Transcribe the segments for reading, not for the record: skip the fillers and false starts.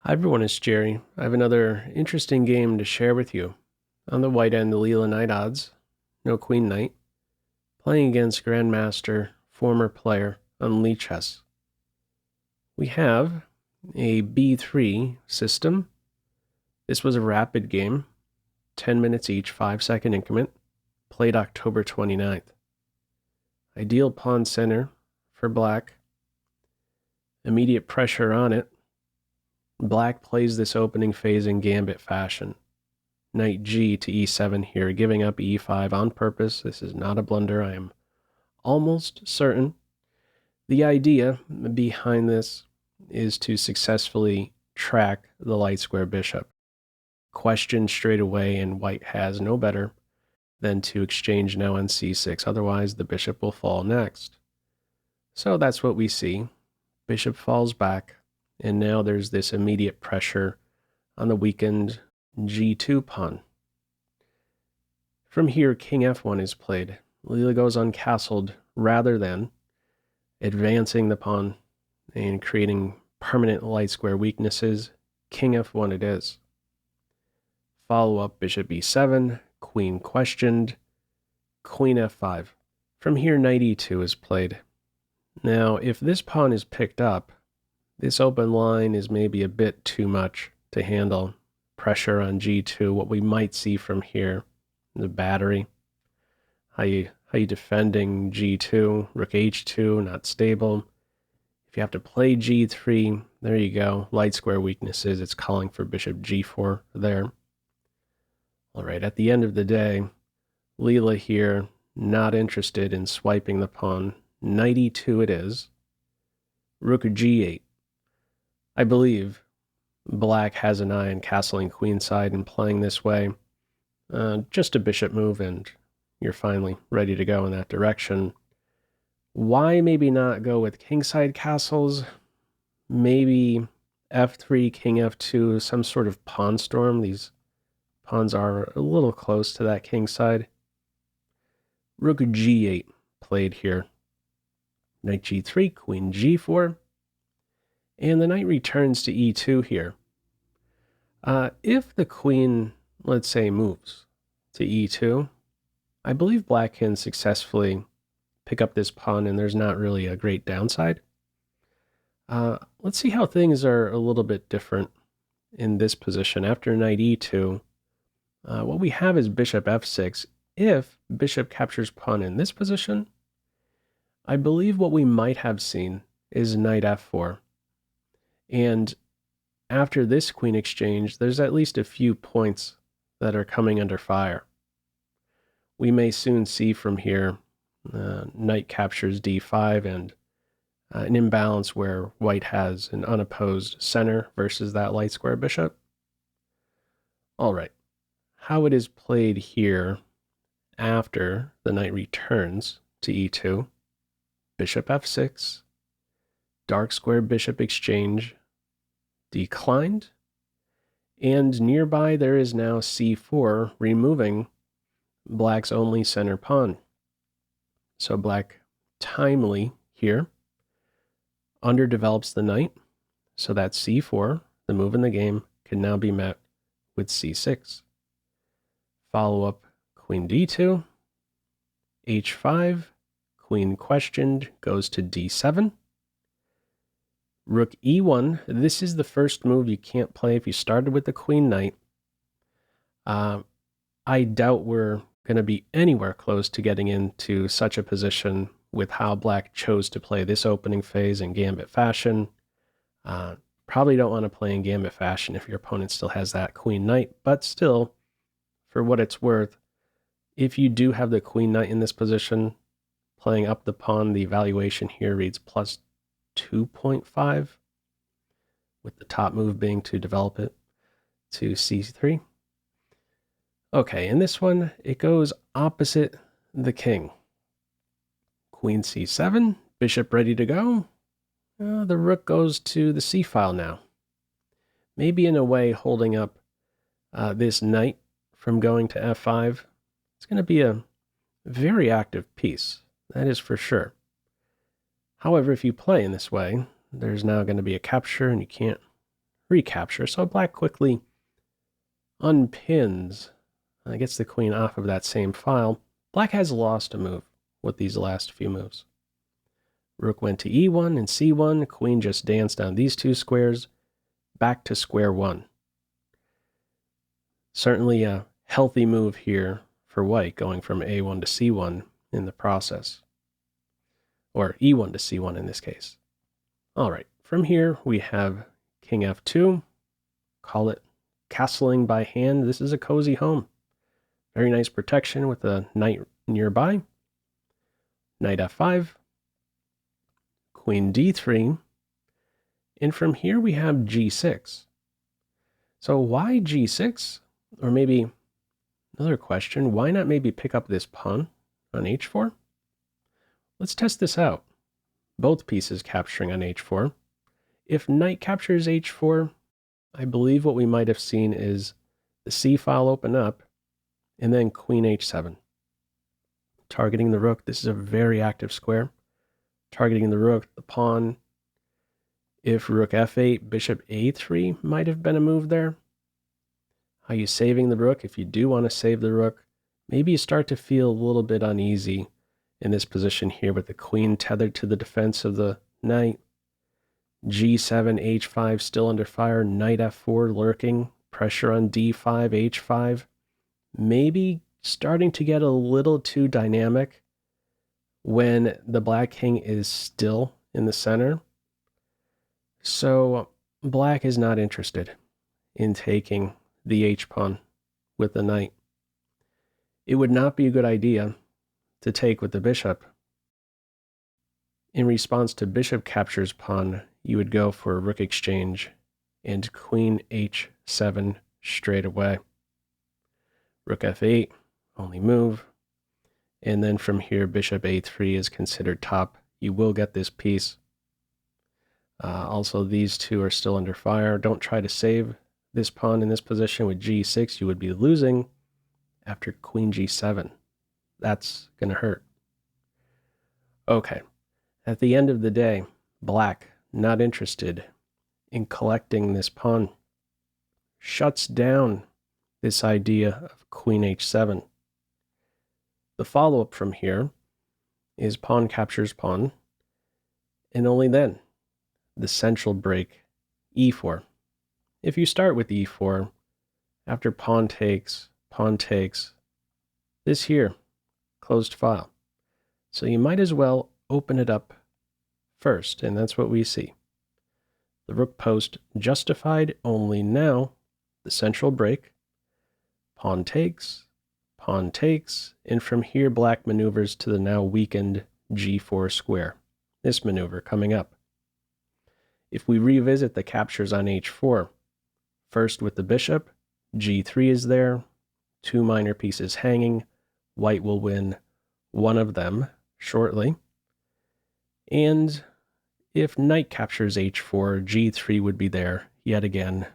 Hi everyone, it's Jerry. I have another interesting game to share with you. On the white end, the LeelaKnightOdds, no queen knight, playing against Grandmaster, former player on lichess. We have a B3 system. This was a rapid game, 10 minutes each, 5-second increment, played October 29th. Ideal pawn center for black. Immediate pressure on it. Black plays this opening phase in gambit fashion. Knight G to E7 here, giving up E5 on purpose. This is not a blunder, I am almost certain. The idea behind this is to successfully track the light square bishop. Question straight away, and white has no better than to exchange now on C6, otherwise the bishop will fall next. So that's what we see. Bishop falls back. And now there's this immediate pressure on the weakened G2 pawn. From here, King F1 is played. Leela goes uncastled rather than advancing the pawn and creating permanent light square weaknesses. King F1 it is. Follow up, bishop B7, queen questioned, queen F5. From here, knight E2 is played. Now, if this pawn is picked up, this open line is maybe a bit too much to handle. Pressure on G2, what we might see from here, the battery. How you defending G2, rook H2, not stable. If you have to play G3, there you go. Light square weaknesses, it's calling for bishop G4 there. All right, at the end of the day, Leela here, not interested in swiping the pawn. Knight E2 it is. Rook G8. I believe black has an eye on castling queenside and playing this way. Just a bishop move and you're finally ready to go in that direction. Why maybe not go with kingside castles? Maybe F3, King F2, some sort of pawn storm. These pawns are a little close to that kingside. Rook G8 played here. Knight G3, Queen G4. And the knight returns to E2 here. If the queen, let's say, moves to E2, I believe black can successfully pick up this pawn and there's not really a great downside. Let's see how things are a little bit different in this position. After knight E2, what we have is bishop F6. If bishop captures pawn in this position, I believe what we might have seen is knight F4. And after this queen exchange, there's at least a few points that are coming under fire. We may soon see from here knight captures D5 and an imbalance where white has an unopposed center versus that light square bishop. All right, how it is played here after the knight returns to E2, bishop F6, dark square bishop exchange declined, and nearby there is now C4 removing black's only center pawn. So black timely here underdevelops the knight, so that C4, the move in the game, can now be met with C6. Follow up, queen D2, H5, queen questioned, goes to D7. Rook E1, this is the first move you can't play if you started with the queen knight. I doubt we're going to be anywhere close to getting into such a position with how black chose to play this opening phase in gambit fashion. Probably don't want to play in gambit fashion if your opponent still has that queen knight, but still, for what it's worth, if you do have the queen knight in this position, playing up the pawn, the evaluation here reads plus 2.5, with the top move being to develop it to C3. Okay, in this one, it goes opposite the king. Queen C7, bishop ready to go. The rook goes to the C file now. Maybe in a way holding up this knight from going to F5. It's going to be a very active piece, that is for sure. However, if you play in this way, there's now going to be a capture and you can't recapture. So black quickly unpins, gets the queen off of that same file. Black has lost a move with these last few moves. Rook went to e1 and c1. Queen just danced on these two squares. Back to square one. Certainly a healthy move here for white, going from a1 to c1 in the process. Or e1 to c1 in this case. All right, from here we have king f2. Call it castling by hand. This is a cozy home. Very nice protection with a knight nearby. Knight f5. Queen d3. And from here we have g6. So why g6? Or maybe another question, why not maybe pick up this pawn on h4? Let's test this out. Both pieces capturing on h4. If knight captures h4, I believe what we might have seen is the c file open up and then queen h7. Targeting the rook. This is a very active square. Targeting the rook, the pawn. If rook f8, bishop a3 might have been a move there. How are you saving the rook? If you do want to save the rook, maybe you start to feel a little bit uneasy in this position here with the queen tethered to the defense of the knight. g7, h5 still under fire, knight f4 lurking, pressure on d5, h5. Maybe starting to get a little too dynamic when the black king is still in the center. So black is not interested in taking the h-pawn with the knight. It would not be a good idea to take with the bishop. In response to bishop captures pawn, you would go for a rook exchange and queen h7 straight away. Rook f8, only move. And then from here, bishop a3 is considered top. You will get this piece. Also, these two are still under fire. Don't try to save this pawn in this position with g6. You would be losing after queen g7. That's going to hurt. Okay. At the end of the day, black, not interested in collecting this pawn, shuts down this idea of queen h7. The follow-up from here is pawn captures pawn, and only then the central break e4. If you start with e4, after pawn takes, this here, closed file. So you might as well open it up first, and that's what we see. The rook post justified, only now the central break, pawn takes, and from here black maneuvers to the now weakened g4 square. This maneuver coming up. If we revisit the captures on h4, first with the bishop, g3 is there, two minor pieces hanging, white will win one of them shortly. And if knight captures h4, g3 would be there yet again.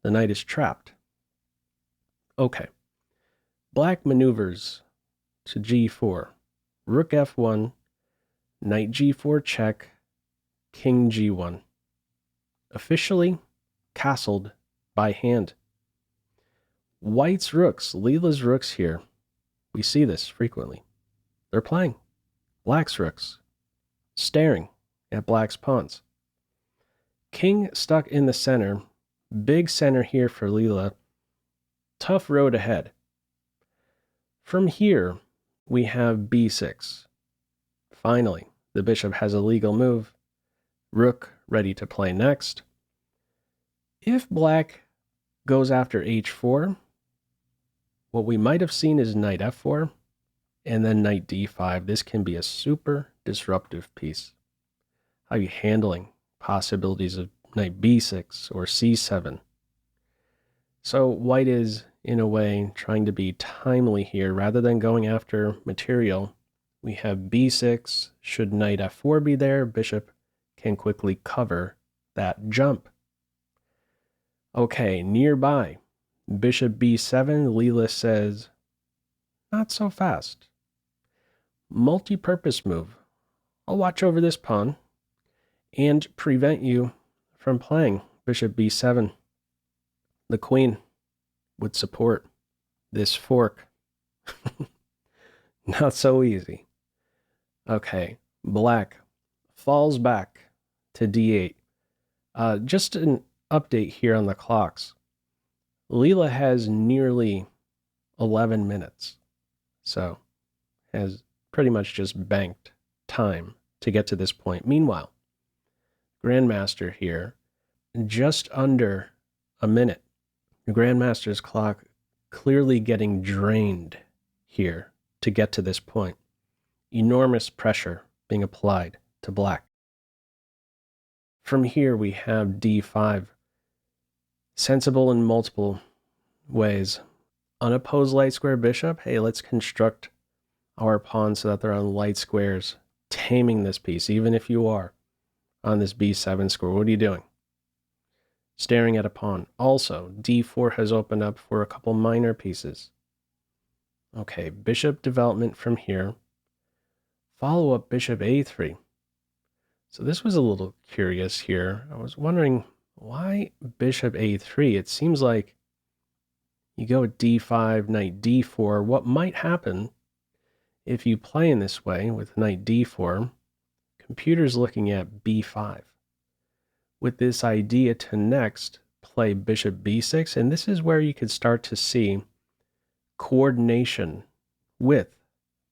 The knight is trapped. Okay. Black maneuvers to g4, rook f1, knight g4 check, king g1. Officially castled by hand. White's rooks, Leela's rooks here, we see this frequently. They're playing. Black's rooks, staring at black's pawns. King stuck in the center, big center here for Leela. Tough road ahead. From here, we have b6. Finally, the bishop has a legal move. Rook ready to play next. If black goes after h4, what we might have seen is knight f4, and then knight d5. This can be a super disruptive piece. How are you handling possibilities of knight b6 or c7? So white is, in a way, trying to be timely here. Rather than going after material, we have b6. Should knight f4 be there, bishop can quickly cover that jump. Okay, nearby, bishop b7, Leela says, not so fast. Multi-purpose move. I'll watch over this pawn and prevent you from playing bishop b7. The queen would support this fork. Not so easy. Okay, black falls back to d8. Just an update here on the clocks. Leela has nearly 11 minutes, so has pretty much just banked time to get to this point. Meanwhile, Grandmaster here, just under a minute. The Grandmaster's clock clearly getting drained here to get to this point. Enormous pressure being applied to black. From here we have d5. Sensible in multiple ways. Unopposed light square bishop. Hey, let's construct our pawns so that they're on light squares, taming this piece, even if you are on this b7 square. What are you doing? Staring at a pawn. Also, d4 has opened up for a couple minor pieces. Okay, bishop development from here. Follow up bishop a3. So this was a little curious here. I was wondering, why bishop a3? It seems like you go d5, knight d4. What might happen if you play in this way with knight d4? Computer's looking at b5. With this idea to next play bishop b6, and this is where you could start to see coordination with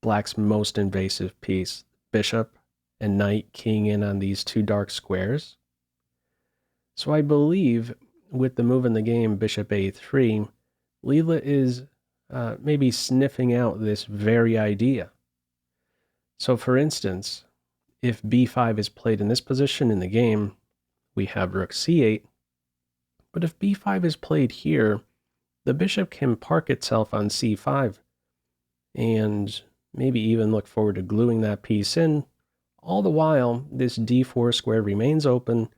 black's most invasive piece, bishop and knight keying in on these two dark squares. So I believe with the move in the game, bishop a3, Leela is maybe sniffing out this very idea. So for instance, if b5 is played in this position in the game, we have rook c8, but if b5 is played here, the bishop can park itself on c5 and maybe even look forward to gluing that piece in. All the while, this d4 square remains open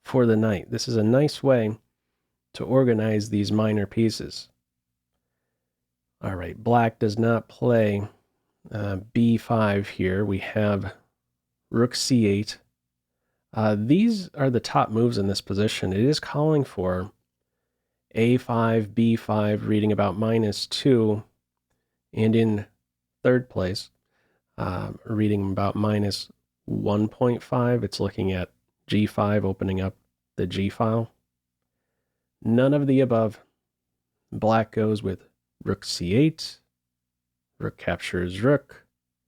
for the knight. This is a nice way to organize these minor pieces. All right, black does not play b5 here. We have rook c8. These are the top moves in this position. It is calling for a5, b5, reading about -2, and in third place, reading about -1.5. It's looking at g5, opening up the g file. None of the above. Black goes with rook c8, rook captures rook,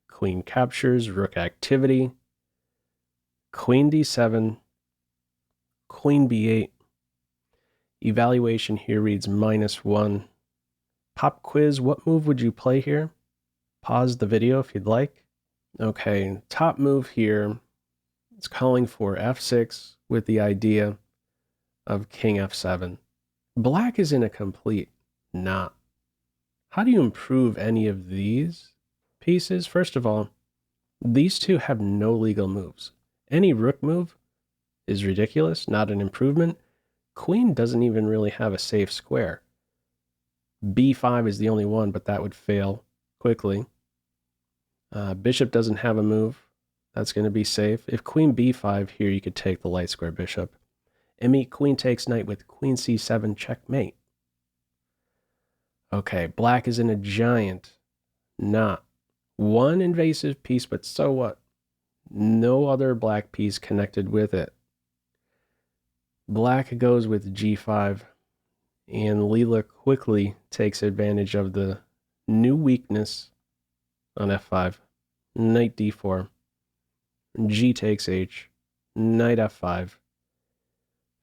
queen captures, rook activity, queen d7, queen b8. Evaluation here reads -1. Pop quiz, what move would you play here? Pause the video if you'd like. Okay, top move here, it's calling for f6 with the idea of king f7. Black is in a complete knot. How do you improve any of these pieces? First of all, these two have no legal moves. Any rook move is ridiculous, not an improvement. Queen doesn't even really have a safe square. b5 is the only one, but that would fail quickly. Bishop doesn't have a move. That's going to be safe. If queen b5 here, you could take the light square bishop. And meet queen takes knight with queen c7 checkmate. Okay, black is in a giant knot. One invasive piece, but so what? No other black piece connected with it. Black goes with g5, and Leela quickly takes advantage of the new weakness on f5. Knight d4, g takes h, knight f5.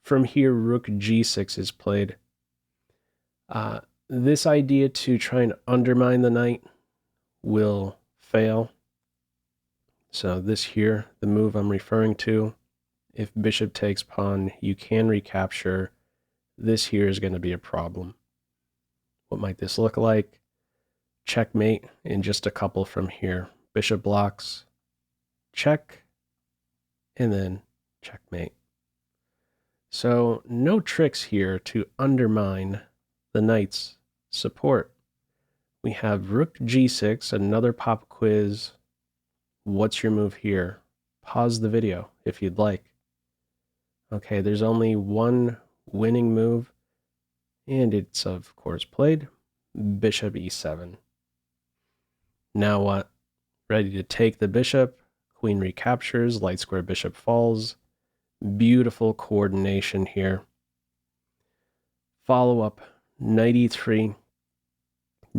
From here, rook g6 is played. This idea to try and undermine the knight will fail. So this here, the move I'm referring to, if bishop takes pawn, you can recapture. This here is going to be a problem. What might this look like? Checkmate in just a couple from here. Bishop blocks, check, and then checkmate. So no tricks here to undermine the knight's support. We have rook g6, another pop quiz. What's your move here? Pause the video if you'd like. Okay, there's only one winning move, and it's of course played. Bishop e7. Now what? Ready to take the bishop. Queen recaptures, light square bishop falls. Beautiful coordination here. Follow up, knight e3.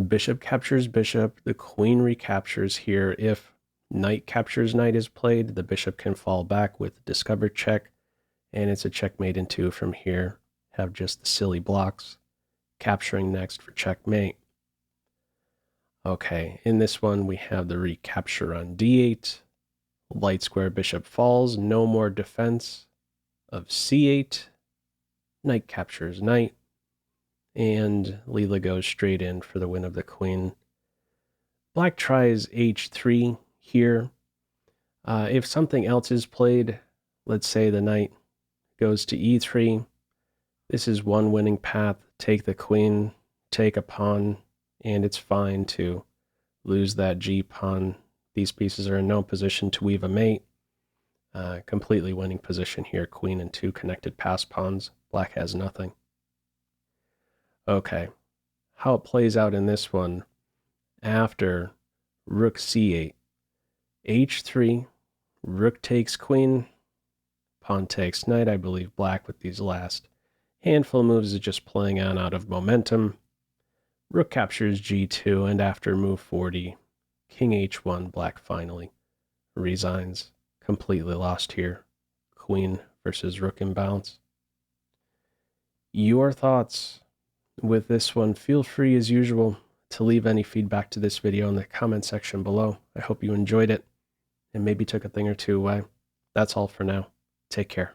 Bishop captures bishop. The queen recaptures here. If knight captures knight is played, the bishop can fall back with discovered check, and it's a checkmate in 2 from here. Have just the silly blocks. Capturing next for checkmate. Okay, in this one we have the recapture on d8. Light square bishop falls, no more defense of c8. Knight captures knight. And Leela goes straight in for the win of the queen. Black tries h3 here. If something else is played, let's say the knight goes to e3, this is one winning path. Take the queen, take a pawn, and it's fine to lose that g pawn. These pieces are in no position to weave a mate. Completely winning position here. Queen and 2 connected pass pawns. Black has nothing. Okay, how it plays out in this one, after rook c8, h3, rook takes queen, pawn takes knight. I believe black with these last handful of moves is just playing on out of momentum. Rook captures g2, and after move 40, king h1, black finally resigns. Completely lost here. Queen versus rook imbalance. Your thoughts with this one? Feel free as usual to leave any feedback to this video in the comment section below. I hope you enjoyed it and maybe took a thing or two away. That's all for now. Take care.